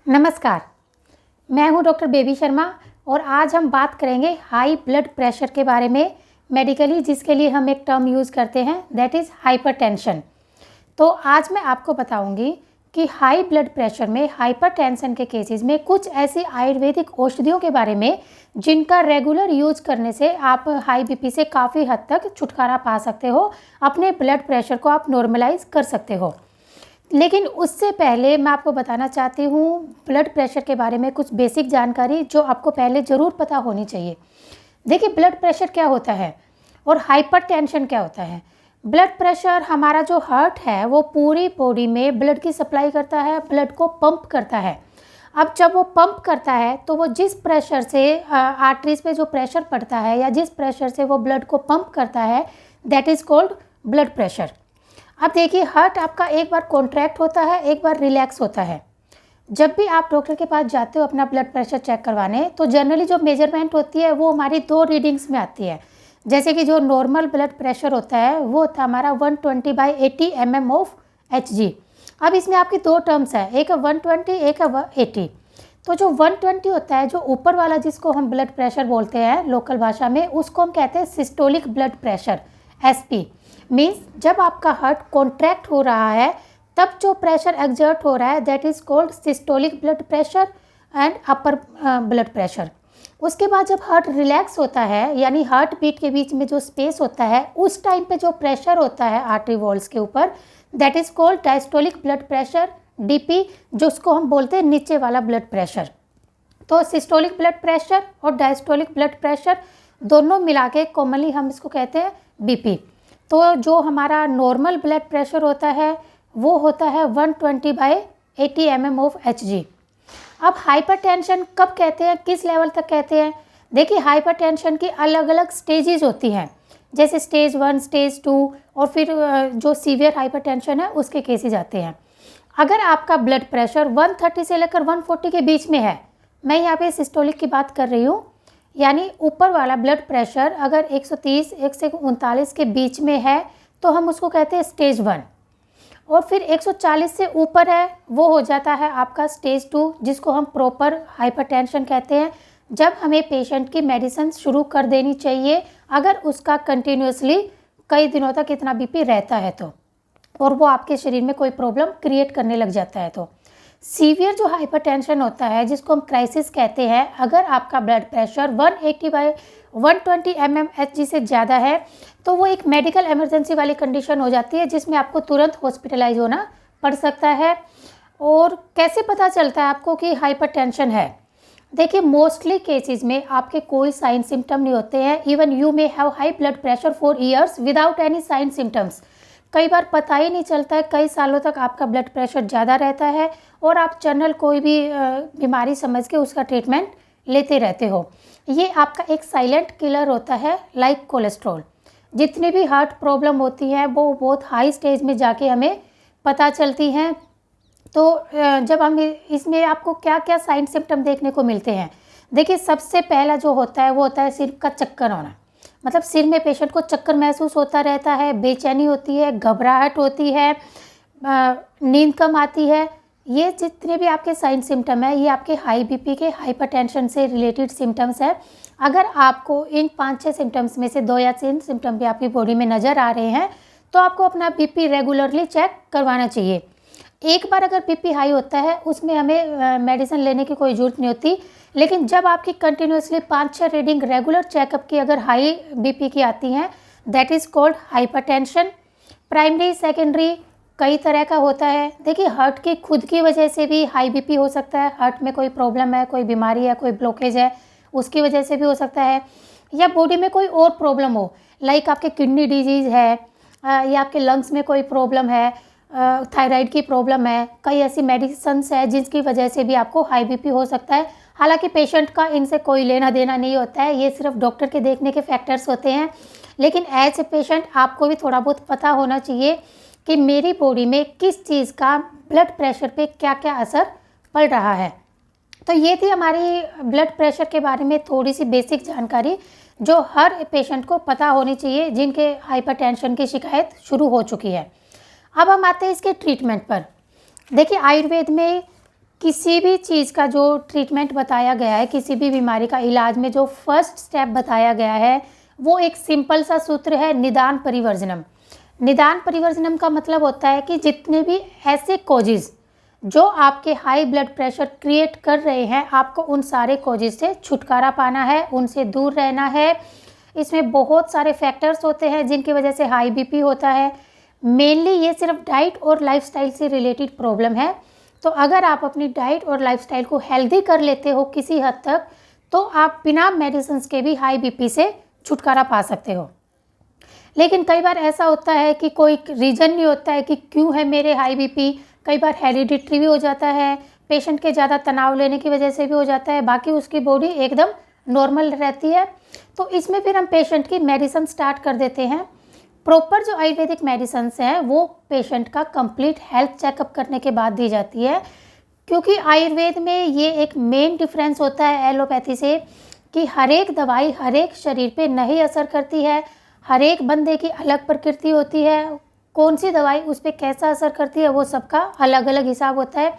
नमस्कार, मैं हूं डॉक्टर बेबी शर्मा और आज हम बात करेंगे हाई ब्लड प्रेशर के बारे में। मेडिकली जिसके लिए हम एक टर्म यूज़ करते हैं दैट इज़ हाइपरटेंशन। तो आज मैं आपको बताऊंगी कि हाई ब्लड प्रेशर में हाइपरटेंशन के केसेस में कुछ ऐसी आयुर्वेदिक औषधियों के बारे में जिनका रेगुलर यूज करने से आप हाई बीपी से काफ़ी हद तक छुटकारा पा सकते हो, अपने ब्लड प्रेशर को आप नॉर्मलाइज कर सकते हो। लेकिन उससे पहले मैं आपको बताना चाहती हूँ ब्लड प्रेशर के बारे में कुछ बेसिक जानकारी जो आपको पहले ज़रूर पता होनी चाहिए। देखिए, ब्लड प्रेशर क्या होता है और हाइपरटेंशन क्या होता है। ब्लड प्रेशर हमारा जो हार्ट है वो पूरी बॉडी में ब्लड की सप्लाई करता है, ब्लड को पंप करता है। अब जब वो पंप करता है तो वो जिस प्रेशर से आर्टरीज पे जो प्रेशर पड़ता है या जिस प्रेशर से वो ब्लड को पंप करता है that is called blood pressure. अब देखिए, हार्ट आपका एक बार कॉन्ट्रैक्ट होता है, एक बार रिलैक्स होता है। जब भी आप डॉक्टर के पास जाते हो अपना ब्लड प्रेशर चेक करवाने तो जनरली जो मेजरमेंट होती है वो हमारी दो रीडिंग्स में आती है। जैसे कि जो नॉर्मल ब्लड प्रेशर होता है वो होता है हमारा 120/80 mm ऑफ Hg। अब इसमें आपकी दो टर्म्स है, एक है 120, एक है 80। तो जो 120 होता है, जो ऊपर वाला जिसको हम ब्लड प्रेशर बोलते हैं लोकल भाषा में, उसको हम कहते हैं systolic blood pressure SP। Means जब आपका हार्ट कॉन्ट्रैक्ट हो रहा है तब जो प्रेशर एग्जर्ट हो रहा है that is called systolic blood pressure and upper blood pressure. उसके बाद जब हार्ट रिलैक्स होता है यानी हार्ट बीट के बीच में जो स्पेस होता है उस टाइम पे जो प्रेशर होता है आर्टरी वॉल्स के ऊपर that is called diastolic blood pressure DP, जो उसको हम बोलते हैं नीचे वाला ब्लड प्रेशर। तो सिस्टोलिक ब्लड प्रेशर और डायस्टोलिक ब्लड प्रेशर दोनों मिला के कॉमनली हम इसको कहते हैं BP। तो जो हमारा नॉर्मल ब्लड प्रेशर होता है वो होता है 120/80 mm ऑफ Hg। अब हाइपरटेंशन कब कहते हैं, किस लेवल तक कहते हैं। देखिए, हाइपरटेंशन की अलग अलग स्टेजेस होती हैं, जैसे स्टेज 1, स्टेज 2 और फिर जो सीवियर हाइपरटेंशन है उसके केसेस आते हैं। अगर आपका ब्लड प्रेशर 130 से लेकर 140 के बीच में है, मैं यहाँ पे सिस्टोलिक की बात कर रही हूँ, यानी ऊपर वाला ब्लड प्रेशर अगर 130 139 के बीच में है तो हम उसको कहते हैं स्टेज 1। और फिर 140 से ऊपर है वो हो जाता है आपका स्टेज 2, जिसको हम प्रॉपर हाइपरटेंशन कहते हैं। जब हमें पेशेंट की मेडिसिन शुरू कर देनी चाहिए अगर उसका कंटिन्यूसली कई दिनों तक इतना BP रहता है तो, और वो आपके शरीर में कोई प्रॉब्लम क्रिएट करने लग जाता है तो। सीवियर जो हाइपरटेंशन होता है जिसको हम क्राइसिस कहते हैं, अगर आपका ब्लड प्रेशर 180/120 mm Hg से ज़्यादा है तो वो एक मेडिकल इमरजेंसी वाली कंडीशन हो जाती है जिसमें आपको तुरंत हॉस्पिटलाइज होना पड़ सकता है। और कैसे पता चलता है आपको कि हाइपरटेंशन है। देखिए, मोस्टली केसेस में आपके कोई साइन सिम्टम नहीं होते हैं। Even you may have high blood pressure for years without any sign symptoms. कई बार पता ही नहीं चलता है, कई सालों तक आपका ब्लड प्रेशर ज़्यादा रहता है और आप जनरल कोई भी बीमारी समझ के उसका ट्रीटमेंट लेते रहते हो। ये आपका एक साइलेंट किलर होता है लाइक कोलेस्ट्रॉल। जितनी भी हार्ट प्रॉब्लम होती है वो बहुत हाई स्टेज में जाके हमें पता चलती हैं। तो जब हम इसमें आपको क्या क्या साइन सिम्टम देखने को मिलते हैं। देखिए, सबसे पहला जो होता है वो होता है सिर का चक्कर होना। मतलब सिर में पेशेंट को चक्कर महसूस होता रहता है, बेचैनी होती है, घबराहट होती है, नींद कम आती है। ये जितने भी आपके साइन सिम्टम है ये आपके हाई BP के हाइपरटेंशन से रिलेटेड सिम्टम्स है। अगर आपको इन 5-6 सिम्टम्स में से 2 या 3 सिम्टम भी आपकी बॉडी में नज़र आ रहे हैं तो आपको अपना BP रेगुलरली चेक करवाना चाहिए। एक बार अगर BP हाई होता है उसमें हमें मेडिसिन लेने की कोई ज़रूरत नहीं होती, लेकिन जब आपकी कंटिन्यूसली 5-6 रीडिंग रेगुलर चेकअप की अगर हाई BP की आती हैं that is called hypertension. Primary secondary कई तरह का होता है। देखिए, हार्ट की खुद की वजह से भी हाई BP हो सकता है। हार्ट में कोई प्रॉब्लम है, कोई बीमारी है, कोई ब्लॉकेज है, उसकी वजह से भी हो सकता है। या बॉडी में कोई और प्रॉब्लम हो, लाइक आपके किडनी डिजीज़ है या आपके लंग्स में कोई प्रॉब्लम है, थायराइड की प्रॉब्लम है। कई ऐसी मेडिसिन्स है जिसकी वजह से भी आपको हाई BP हो सकता है। हालांकि पेशेंट का इनसे कोई लेना देना नहीं होता है, ये सिर्फ डॉक्टर के देखने के फैक्टर्स होते हैं। लेकिन एज ए पेशेंट आपको भी थोड़ा बहुत पता होना चाहिए कि मेरी बॉडी में किस चीज़ का ब्लड प्रेशर पे क्या क्या असर पड़ रहा है। तो ये थी हमारी ब्लड प्रेशर के बारे में थोड़ी सी बेसिक जानकारी जो हर पेशेंट को पता होनी चाहिए जिनके हाइपरटेंशन की शिकायत शुरू हो चुकी है। अब हम आते हैं इसके ट्रीटमेंट पर। देखिए, आयुर्वेद में किसी भी चीज़ का जो ट्रीटमेंट बताया गया है, किसी भी बीमारी का इलाज में जो फर्स्ट स्टेप बताया गया है वो एक सिंपल सा सूत्र है, निदान परिवर्जनम। निदान परिवर्जनम का मतलब होता है कि जितने भी ऐसे कॉजेज़ जो आपके हाई ब्लड प्रेशर क्रिएट कर रहे हैं, आपको उन सारे कॉजेज़ से छुटकारा पाना है, उनसे दूर रहना है। इसमें बहुत सारे फैक्टर्स होते हैं जिनकी वजह से हाई बीपी होता है। मेनली ये सिर्फ डाइट और लाइफस्टाइल से रिलेटेड प्रॉब्लम है। तो अगर आप अपनी डाइट और लाइफस्टाइल को हेल्दी कर लेते हो किसी हद तक, तो आप बिना मेडिसिन के भी हाई बीपी से छुटकारा पा सकते हो। लेकिन कई बार ऐसा होता है कि कोई रीज़न नहीं होता है कि क्यों है मेरे हाई बीपी। कई बार हेरिडिटरी भी हो जाता है, पेशेंट के ज़्यादा तनाव लेने की वजह से भी हो जाता है, बाकी उसकी बॉडी एकदम नॉर्मल रहती है। तो इसमें फिर हम पेशेंट की मेडिसिन स्टार्ट कर देते हैं। प्रॉपर जो आयुर्वेदिक मेडिसिन हैं वो पेशेंट का कंप्लीट हेल्थ चेकअप करने के बाद दी जाती है, क्योंकि आयुर्वेद में ये एक मेन डिफरेंस होता है एलोपैथी से कि हर एक दवाई हर एक शरीर पे नहीं असर करती है। हर एक बंदे की अलग प्रकृति होती है, कौन सी दवाई उस पर कैसा असर करती है वो सबका अलग अलग हिसाब होता है।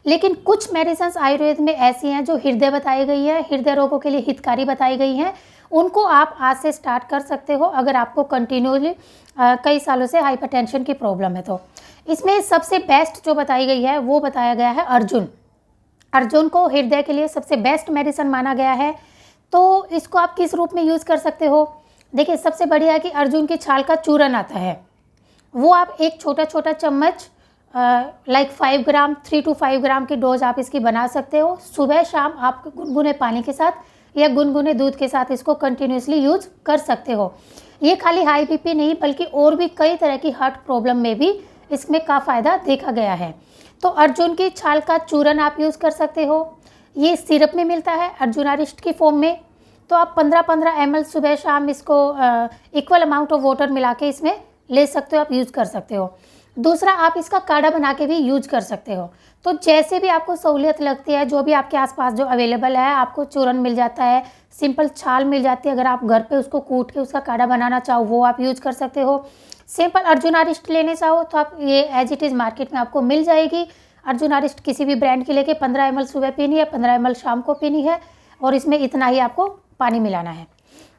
लेकिन कुछ मेडिसिन आयुर्वेद में ऐसी हैं जो हृदय बताई गई है, हृदय रोगों के लिए हितकारी बताई गई हैं, उनको आप आज से स्टार्ट कर सकते हो अगर आपको कंटिन्यूअली कई सालों से हाइपरटेंशन की प्रॉब्लम है। तो इसमें सबसे बेस्ट जो बताई गई है वो बताया गया है अर्जुन। अर्जुन को हृदय के लिए सबसे बेस्ट मेडिसिन माना गया है। तो इसको आप किस रूप में यूज़ कर सकते हो? देखिए, सबसे बढ़िया है कि अर्जुन की छाल का चूरन आता है, वो आप एक छोटा छोटा चम्मच लाइक 5 ग्राम 3 to 5 ग्राम की डोज आप इसकी बना सकते हो। सुबह शाम आप गुनगुने पानी के साथ या गुनगुने दूध के साथ इसको कंटिन्यूसली यूज कर सकते हो। ये खाली हाई बीपी नहीं बल्कि और भी कई तरह की हार्ट प्रॉब्लम में भी इसमें का फ़ायदा देखा गया है। तो अर्जुन की छाल का चूरन आप यूज़ कर सकते हो। ये सिरप में मिलता है अर्जुनारिस्ट की फॉर्म में। तो आप 15-15 ml सुबह शाम इसको इक्वल अमाउंट ऑफ वाटर मिला के इसमें ले सकते हो, आप यूज़ कर सकते हो। दूसरा, आप इसका काढ़ा बना के भी यूज कर सकते हो। तो जैसे भी आपको सहूलियत लगती है, जो भी आपके आसपास जो अवेलेबल है, आपको चूरन मिल जाता है, सिंपल छाल मिल जाती है, अगर आप घर पे उसको कूट के उसका काढ़ा बनाना चाहो वो आप यूज कर सकते हो। सिंपल अर्जुनारिस्ट लेने चाहो तो आप ये एज इट इज़ मार्केट में आपको मिल जाएगी। अर्जुनारिस्ट किसी भी ब्रांड की लेके 15 ml सुबह पीनी है, 15 ml शाम को पीनी है और इसमें इतना ही आपको पानी मिलाना है।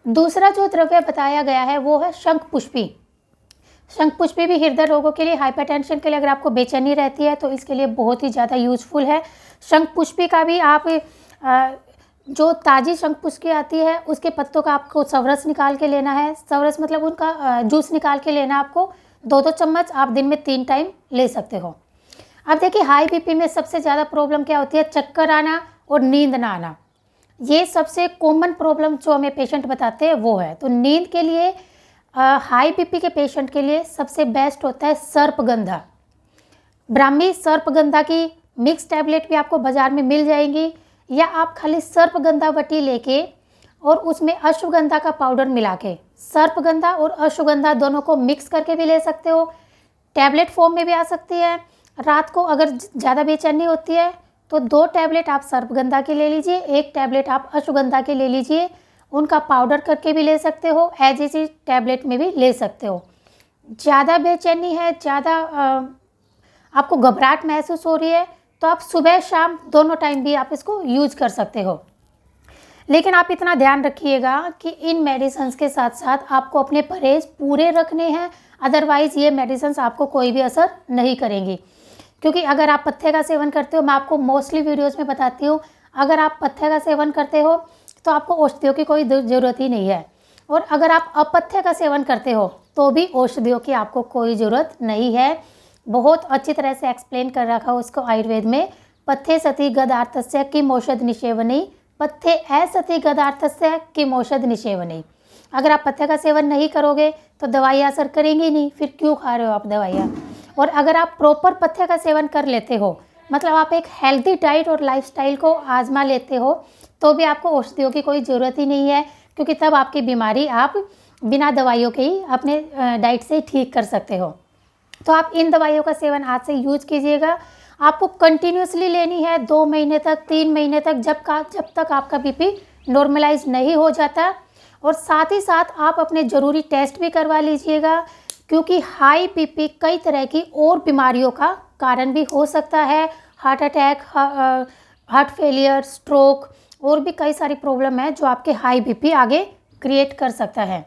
दूसरा जो द्रव्य बताया गया है वो है शंखपुष्पी। शंखपुष्पी भी हृदय रोगों के लिए, हाइपरटेंशन के लिए, अगर आपको बेचैनी रहती है तो इसके लिए बहुत ही ज़्यादा यूजफुल है। शंखपुष्पी का भी आप जो ताज़ी शंखपुष्पी आती है उसके पत्तों का आपको सवरस निकाल के लेना है। सवरस मतलब उनका जूस निकाल के लेना आपको। 2-2 चम्मच आप दिन में 3 टाइम ले सकते हो। अब देखिए, हाई बीपी में सबसे ज़्यादा प्रॉब्लम क्या होती है? चक्कर आना और नींद ना आना। ये सबसे कॉमन प्रॉब्लम जो हमें पेशेंट बताते हैं वो है। तो नींद के लिए हाई बीपी के पेशेंट के लिए सबसे बेस्ट होता है सर्पगंधा। ब्राह्मी सर्पगंधा की मिक्स टैबलेट भी आपको बाज़ार में मिल जाएंगी, या आप खाली सर्पगंधा वटी लेके और उसमें अश्वगंधा का पाउडर मिला के, सर्पगंधा और अश्वगंधा दोनों को मिक्स करके भी ले सकते हो। टैबलेट फॉर्म में भी आ सकती है। रात को अगर ज़्यादा बेचैनी होती है तो 2 टैबलेट आप सर्पगंधा के ले लीजिए, 1 टैबलेट आप अश्वगंधा के ले लीजिए। उनका पाउडर करके भी ले सकते हो, एज इसी टैबलेट में भी ले सकते हो। ज़्यादा बेचैनी है, ज़्यादा आपको घबराहट महसूस हो रही है तो आप सुबह शाम दोनों टाइम भी आप इसको यूज कर सकते हो। लेकिन आप इतना ध्यान रखिएगा कि इन मेडिसिन्स के साथ साथ आपको अपने परहेज पूरे रखने हैं, अदरवाइज़ ये मेडिसिन्स आपको कोई भी असर नहीं करेंगी। क्योंकि अगर आप पत्थे का सेवन करते हो, मैं आपको मोस्टली वीडियोज़ में बताती हूँ, अगर आप पत्थे का सेवन करते हो तो आपको औषधियों की कोई ज़रूरत ही नहीं है, और अगर आप अपथ्य का सेवन करते हो तो भी औषधियों की आपको कोई ज़रूरत नहीं है। बहुत अच्छी तरह से एक्सप्लेन कर रखा हो उसको आयुर्वेद में। पथ्ये सति गदार्थस्य किम औषध निषेवनी, पथ्ये असति गदार्थस्य किम औषध निषेवनी। अगर आप पथ्य का सेवन नहीं करोगे तो दवाइयाँ असर करेंगी नहीं, फिर क्यों खा रहे हो आप दवाइयाँ। और अगर आप प्रॉपर पथ्य का सेवन कर लेते हो, मतलब आप एक हेल्दी डाइट और लाइफस्टाइल को आजमा लेते हो, तो भी आपको औषधियों की कोई ज़रूरत ही नहीं है, क्योंकि तब आपकी बीमारी आप बिना दवाइयों के ही अपने डाइट से ठीक कर सकते हो। तो आप इन दवाइयों का सेवन आज से यूज कीजिएगा। आपको कंटिन्यूसली लेनी है 2 महीने तक, 3 महीने तक, जब तक आपका बीपी नॉर्मलाइज नहीं हो जाता। और साथ ही साथ आप अपने ज़रूरी टेस्ट भी करवा लीजिएगा, क्योंकि हाई बीपी कई तरह की और बीमारियों का कारण भी हो सकता है। Heart attack, heart failure, stroke और भी कई सारी प्रॉब्लम है जो आपके हाई बीपी आगे क्रिएट कर सकता है।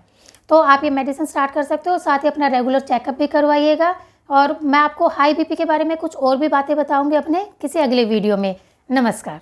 तो आप ये मेडिसिन स्टार्ट कर सकते हो, साथ ही अपना रेगुलर चेकअप भी करवाइएगा। और मैं आपको हाई बीपी के बारे में कुछ और भी बातें बताऊंगी अपने किसी अगले वीडियो में। नमस्कार।